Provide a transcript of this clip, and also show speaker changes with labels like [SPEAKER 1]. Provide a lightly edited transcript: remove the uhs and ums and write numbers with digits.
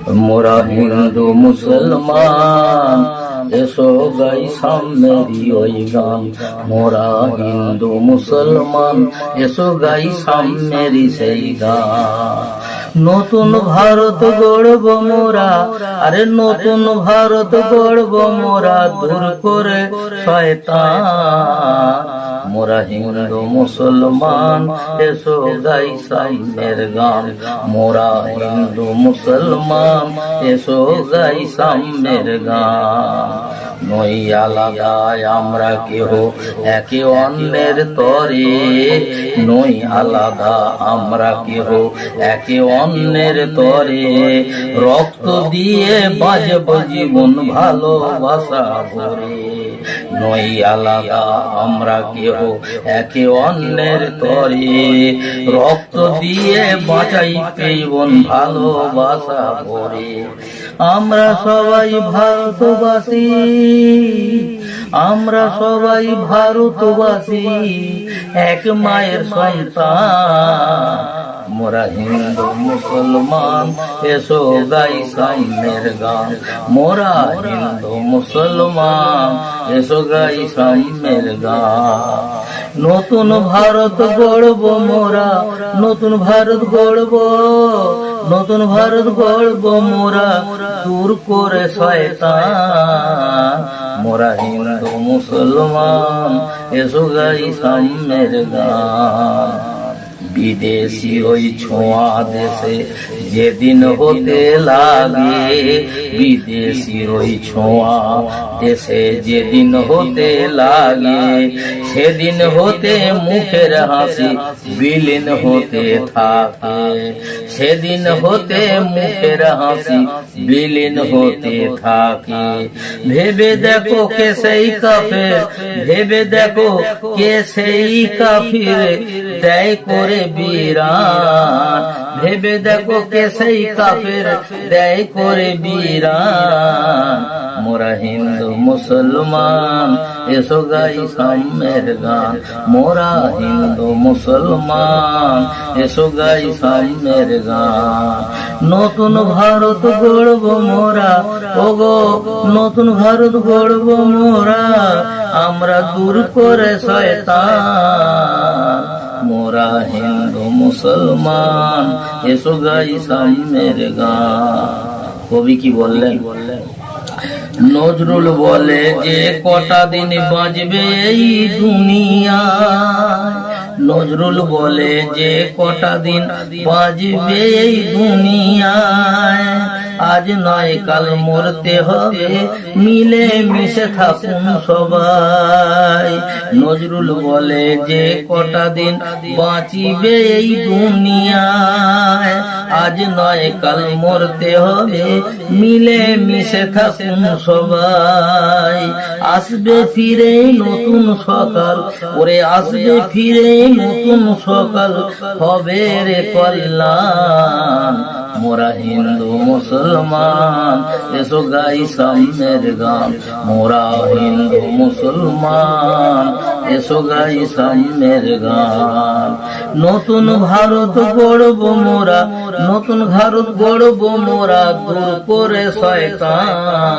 [SPEAKER 1] মোরা হিন্দু মুসলমান এসো গাই সামনেরই ওই গান। মোরা হিন্দু মুসলমান এসো গাই সামনেরই সেই গান। নতুন ভারত গড়ব মোরা, আরে নতুন ভারত গড়ব মোরা, দূর করে শয়তান। মোরা হিন্দু মুসলমান এসো গাই সামনের গান। মোরা হিন্দু মুসলমান এসো গাই সামনের গান। নই আলাদা আমরা কেহ একে অন্যের তরে, নই আলাদা আমরা কেহ একে অন্যের তরে। রক্ত দিয়ে বাজব জীবন ভালোবাসা ভরে। নই আলাদা আমরা কেহ একে অন্যের তরে। রক্ত দিয়ে বাঁচাই জীবন ভালোবাসা ভরে। আমরা সবাই ভারতবাসী, আমরা সবাই ভারতবাসী, এক মায়ের সন্তান। মোরা হিন্দু মুসলমান এসো গাই সামনের গান। মোরা হিন্দু মুসলমান এসো গাই সামনের গান। নতুন ভারত গড়ব মোরা, নতুন ভারত গড়ব, নতুন ভারত গড়ব মোরা, দূর করে শয়তান। মোরা হিন্দু মুসলমান এসো গাই সামনের গান। বিদেশি ওই ছোঁয়া দেশে যেদিন হতে লাগে, বিদেশি ওই ছোঁয়া দেশে যেদিন হতে লাগে, সেদিন হতে মুখের হাসি বিলীন হতে থাকে। সেদিন হতে মুখের হাসি বিলীন হতে থাকে। ভেবে দেখো কে সেই কাফের, ভেবে দেখো কে সেই কাফির, দেয় করে বীরান। ভেবে দেখো কে সেই কাফের, দেয় করে বীরান। মোরা হিন্দু মুসলমান এসো গাই সামনের গান। মোরা হিন্দু মুসলমান এসো গাই সামনের গান। নতুন ভারত গড়ব মোরা, ওগো নতুন ভারত গড়ব মোরা, আমরা দূর করে শয়তান। মোরা হিন্দু মুসলমান এসো গাই সামনের গান। কবি কি বললেন? নজরুল বলে যে কটা দিন বাঁচবে এই দুনিয়ায়, নজরুল বলে যে কটা দিন বাঁচবে এই দুনিয়ায়, আজ নয় কাল মরতে হবে, মিলে মিশে থাকুন সবাই। নজরুল বলে যে কটা দিন বাঁচিবে এই দুনিয়ায়, আজ নয় কাল মরতে হবে, মিলে মিশে থাকুন সবাই। আসবে ফিরে নতুন সকাল, ওরে আসবে ফিরে নতুন সকাল, হবে রে কল্যাণ। মোরা হিন্দু মুসলমান এসো গাই সামনের গান। মোরা হিন্দু মুসলমান এসো গাই সামনের গান। নতুন ভারত গড়ব মোরা, নতুন ভারত গড়ব মোরা, দূর করে শয়তান।